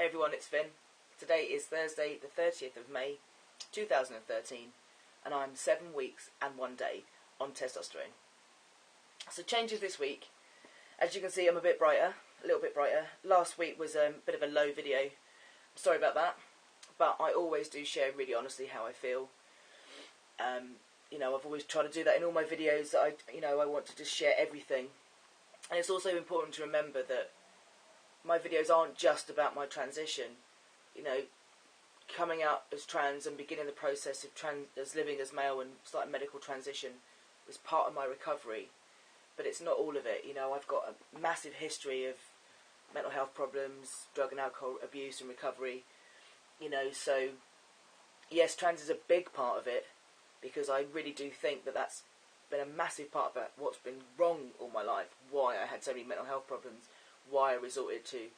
Hey everyone, it's Finn. Today is Thursday, the 30th of May, 2013, and I'm 7 weeks and 1 day on testosterone. So changes this week. As you can see, I'm a bit brighter, a little bit brighter. Last week was a bit of a low video. I'm sorry about that, but I always do share really honestly how I feel. I've always tried to do that in all my videos. I want to just share everything. And it's also important to remember that my videos aren't just about my transition. Coming out as trans and beginning the process of as living as male and starting medical transition was part of my recovery. But it's not all of it. I've got a massive history of mental health problems, drug and alcohol abuse and recovery. So yes, trans is a big part of it, because I really do think that that's been a massive part of what's been wrong all my life, why I had so many mental health problems, why I resorted to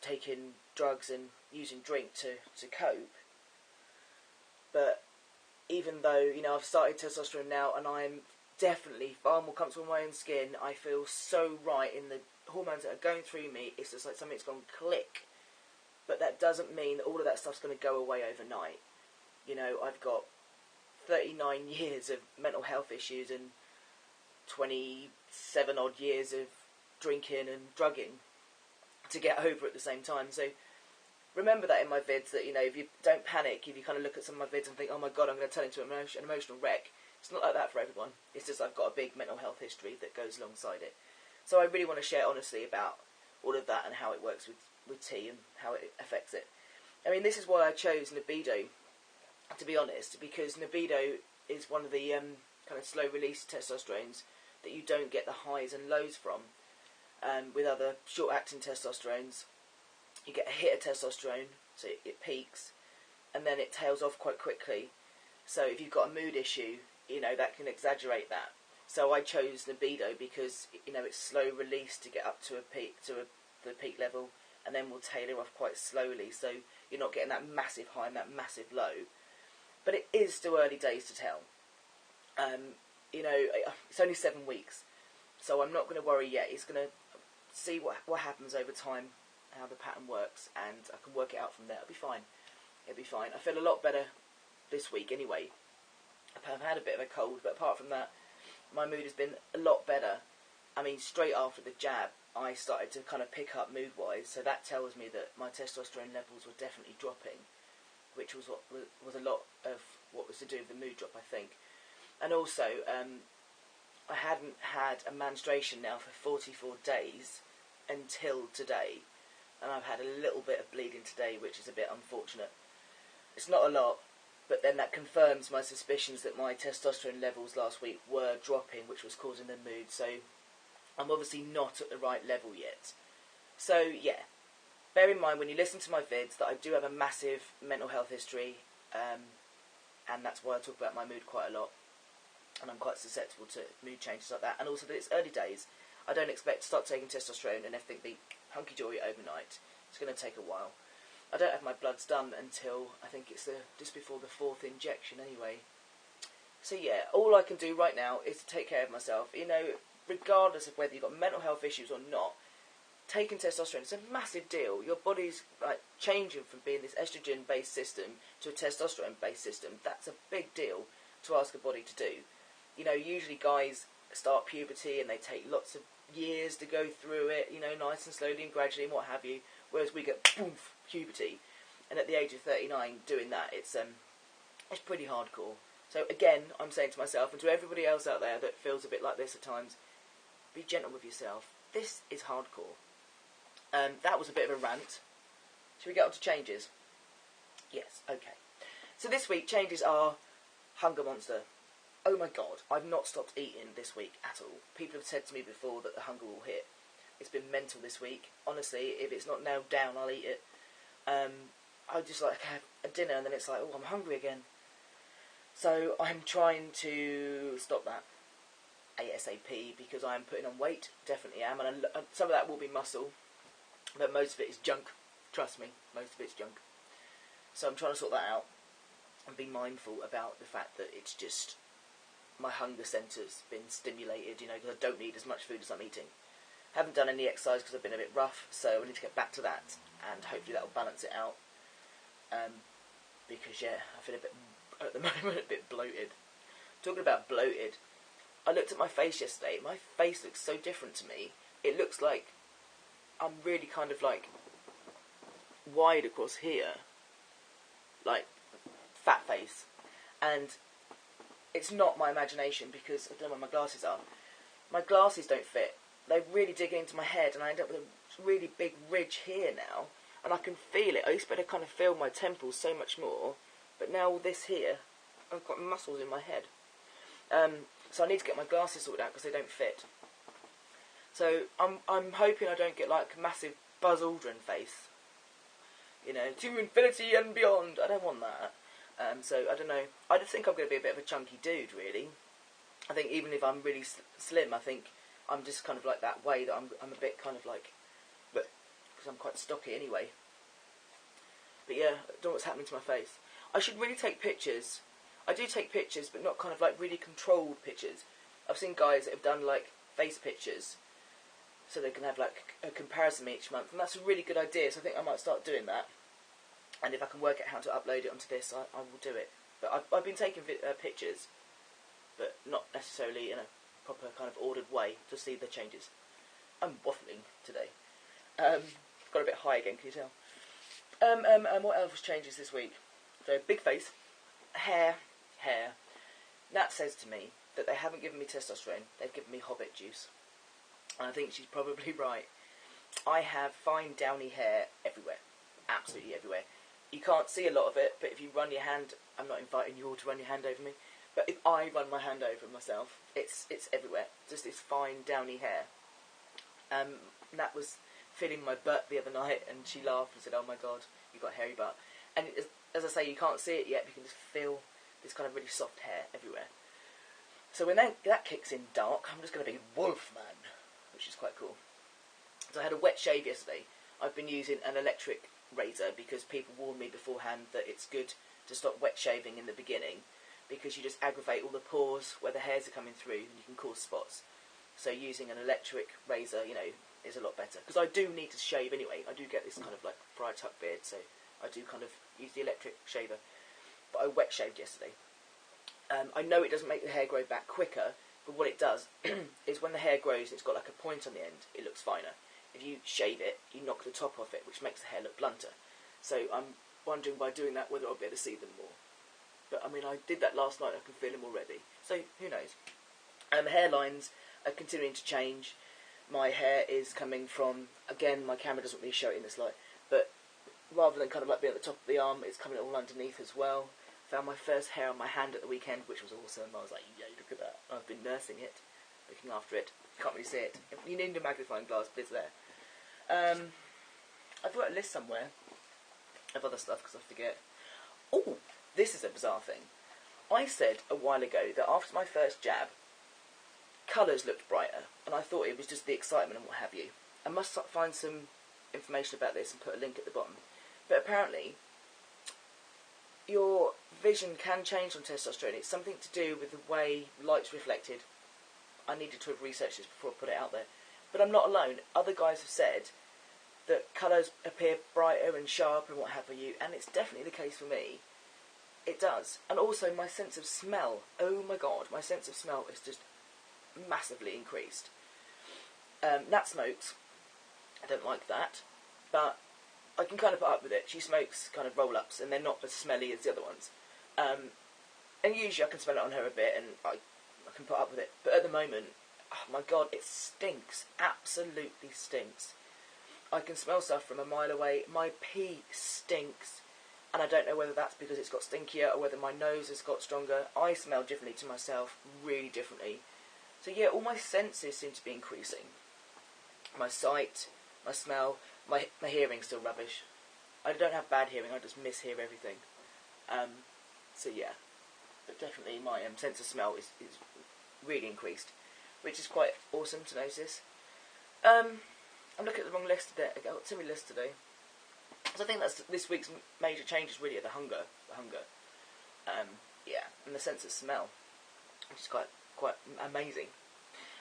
taking drugs and using drink to cope. But even though, I've started testosterone now and I'm definitely far more comfortable in my own skin, I feel so right in the hormones that are going through me, it's just like something's gone click. But that doesn't mean that all of that stuff's going to go away overnight. I've got 39 years of mental health issues and 27 odd years of drinking and drugging to get over at the same time. So remember that in my vids, that if you don't panic, if you kind of look at some of my vids and think, oh my god, I'm going to turn into an emotional wreck, it's not like that for everyone. It's just I've got a big mental health history that goes alongside it. So I really want to share honestly about all of that and how it works with T and how it affects it. This is why I chose Libido, to be honest, because Libido is one of the kind of slow release testosterones that you don't get the highs and lows from. With other short acting testosterones, you get a hit of testosterone, so it peaks, and then it tails off quite quickly. So if you've got a mood issue, that can exaggerate that. So I chose Libido because it's slow release to get up to a peak, the peak level, and then will tailor off quite slowly. So you're not getting that massive high and that massive low. But it is still early days to tell. It's only 7 weeks, so I'm not going to worry yet. It's going to see what happens over time, how the pattern works, and I can work it out from there. It'll be fine. It'll be fine. I feel a lot better this week anyway. I've had a bit of a cold, but apart from that, my mood has been a lot better. Straight after the jab, I started to kind of pick up mood-wise, so that tells me that my testosterone levels were definitely dropping, which was a lot of what was to do with the mood drop, I think. And also, I hadn't had a menstruation now for 44 days until today, and I've had a little bit of bleeding today, which is a bit unfortunate. It's not a lot, but then that confirms my suspicions that my testosterone levels last week were dropping, which was causing the mood. So I'm obviously not at the right level yet. So yeah, bear in mind when you listen to my vids that I do have a massive mental health history, and that's why I talk about my mood quite a lot, and I'm quite susceptible to mood changes like that. And also that it's early days. I don't expect to start taking testosterone and everything be hunky-dory overnight. It's going to take a while. I don't have my bloods done until, I think it's just before the 4th injection anyway. So yeah, all I can do right now is to take care of myself. Regardless of whether you've got mental health issues or not, taking testosterone is a massive deal. Your body's changing from being this estrogen-based system to a testosterone-based system. That's a big deal to ask a body to do. Usually guys start puberty and they take lots of years to go through it, nice and slowly and gradually and what have you, whereas we get boom, puberty, and at the age of 39 doing that, it's pretty hardcore. So again, I'm saying to myself and to everybody else out there that feels a bit like this at times, be gentle with yourself. This is hardcore. That was a bit of a rant. Shall we get on to changes? Yes, okay. So this week, changes are Hunger Monster. Oh my god, I've not stopped eating this week at all. People have said to me before that the hunger will hit. It's been mental this week. Honestly, if it's not nailed down, I'll eat it. I just have a dinner and then it's like, oh, I'm hungry again. So I'm trying to stop that ASAP because I'm putting on weight, definitely am. And some of that will be muscle, but most of it is junk. Trust me, most of it's junk. So I'm trying to sort that out and be mindful about the fact that it's just my hunger centre's been stimulated, because I don't need as much food as I'm eating. Haven't done any exercise because I've been a bit rough, so I need to get back to that, and hopefully that will balance it out. Because yeah, I feel a bit, at the moment, a bit bloated. Talking about bloated, I looked at my face yesterday. My face looks so different to me. It looks like I'm really kind of like wide across here, like fat face, and it's not my imagination because I don't know where my glasses are. My glasses don't fit. They're really digging into my head, and I end up with a really big ridge here now, and I can feel it. I used to be able to kind of feel my temples so much more, but now all this here, I've got muscles in my head. So I need to get my glasses sorted out because they don't fit. So I'm hoping I don't get like a massive Buzz Aldrin face. You know, to infinity and beyond. I don't want that. So I don't know. I just think I'm going to be a bit of a chunky dude, really. I think even if I'm really slim, I think I'm just kind of like that way that I'm a bit kind of like, but because I'm quite stocky anyway. But yeah, I don't know what's happening to my face. I should really take pictures. I do take pictures, but not kind of like really controlled pictures. I've seen guys that have done like face pictures, so they can have like a comparison each month, and that's a really good idea. So I think I might start doing that. And if I can work out how to upload it onto this, I will do it. But I've been taking pictures, but not necessarily in a proper kind of ordered way to see the changes. I'm waffling today. Got a bit high again, can you tell? What else changes this week? So big face, hair. Nat says to me that they haven't given me testosterone, they've given me hobbit juice. And I think she's probably right. I have fine downy hair everywhere. Absolutely everywhere. You can't see a lot of it, but if you run your hand, I'm not inviting you all to run your hand over me, but if I run my hand over myself, it's everywhere. Just this fine downy hair. Nat was feeling my butt the other night, and she laughed and said, "Oh my God, you've got a hairy butt." And it is, as I say, you can't see it yet, but you can just feel this kind of really soft hair everywhere. So when that kicks in dark, I'm just going to be Wolfman, which is quite cool. So I had a wet shave yesterday. I've been using an electric razor because people warned me beforehand that it's good to stop wet shaving in the beginning because you just aggravate all the pores where the hairs are coming through and you can cause spots. So using an electric razor, you know, is a lot better. Because I do need to shave anyway. I do get this kind of like fried tuck beard, so I do kind of use the electric shaver. But I wet shaved yesterday. I know it doesn't make the hair grow back quicker, but what it does is when the hair grows, it's got like a point on the end, it looks finer. If you shave it, you knock the top off it, which makes the hair look blunter. So I'm wondering by doing that whether I'll be able to see them more. But I mean, I did that last night, I can feel them already. So who knows? Hairlines are continuing to change. My hair is coming from, again, my camera doesn't really show it in this light, but rather than kind of like being at the top of the arm, it's coming all underneath as well. Found my first hair on my hand at the weekend, which was awesome. I was like, yay, look at that. I've been nursing it, looking after it. Can't really see it. You need a magnifying glass, but it's there. I've got a list somewhere of other stuff because I forget. Oh, this is a bizarre thing. I said a while ago that after my first jab, colours looked brighter, and I thought it was just the excitement and what have you. I must find some information about this and put a link at the bottom. But apparently, your vision can change on testosterone. It's something to do with the way light's reflected. I needed to have researched this before I put it out there. But I'm not alone. Other guys have said that colours appear brighter and sharper and what have you, and it's definitely the case for me. It does. And also my sense of smell. Oh my God, my sense of smell is just massively increased. Nat smokes. I don't like that. But I can kind of put up with it. She smokes kind of roll-ups, and they're not as smelly as the other ones. And usually I can smell it on her a bit, and I can put up with it. But at the moment, oh my God, it stinks. Absolutely stinks. I can smell stuff from a mile away. My pee stinks. And I don't know whether that's because it's got stinkier or whether my nose has got stronger. I smell differently to myself, really differently. So yeah, all my senses seem to be increasing. My sight, my smell, my hearing's still rubbish. I don't have bad hearing, I just mishear everything. So yeah, but definitely my sense of smell is really increased, which is quite awesome to notice. I'm looking at the wrong list today. I got too many lists today. So I think that's this week's major changes really are the hunger. Yeah, and the sense of smell, which is quite amazing.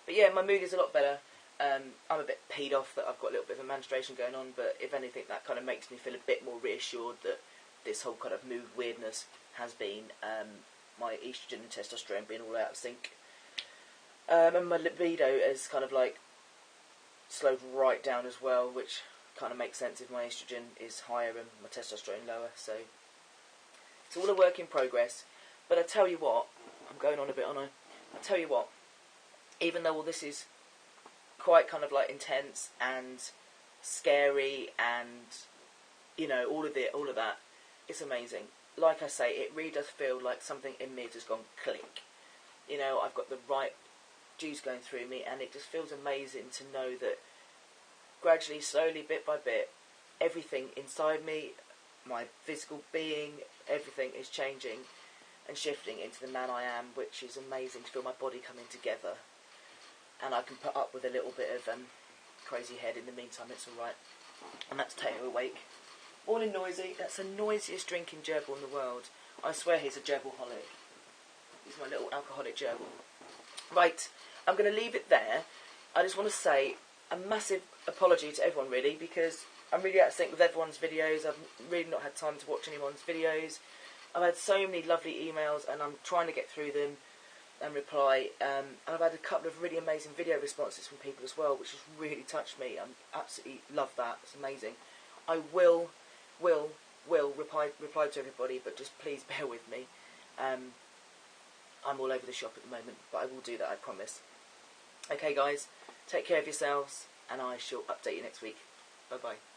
But yeah, my mood is a lot better. I'm a bit peed off that I've got a little bit of a menstruation going on, but if anything, that kind of makes me feel a bit more reassured that this whole kind of mood weirdness has been my estrogen and testosterone being all out of sync. And my libido has kind of like slowed right down as well, which kind of makes sense if my estrogen is higher and my testosterone lower. So it's all a work in progress. But I tell you what, I'm going on a bit, aren't I? I tell you what, even though all this is quite kind of like intense and scary and, you know, all of that, it's amazing. Like I say, it really does feel like something in me has just gone click. You know, I've got the right juice going through me, and it just feels amazing to know that gradually, slowly, bit by bit, everything inside me, my physical being, everything is changing and shifting into the man I am, which is amazing to feel my body coming together. And I can put up with a little bit of crazy head in the meantime, it's alright. And that's Taylor Awake. Morning Noisy, that's the noisiest drinking gerbil in the world. I swear he's a gerbil-holic. He's my little alcoholic gerbil. Right, I'm going to leave it there. I just want to say a massive apology to everyone, really, because I'm really out of sync with everyone's videos. I've really not had time to watch anyone's videos. I've had so many lovely emails, and I'm trying to get through them and reply. And I've had a couple of really amazing video responses from people as well, which has really touched me. I absolutely love that. It's amazing. I will reply to everybody, but just please bear with me. I'm all over the shop at the moment, but I will do that, I promise. Okay, guys, take care of yourselves, and I shall update you next week. Bye-bye.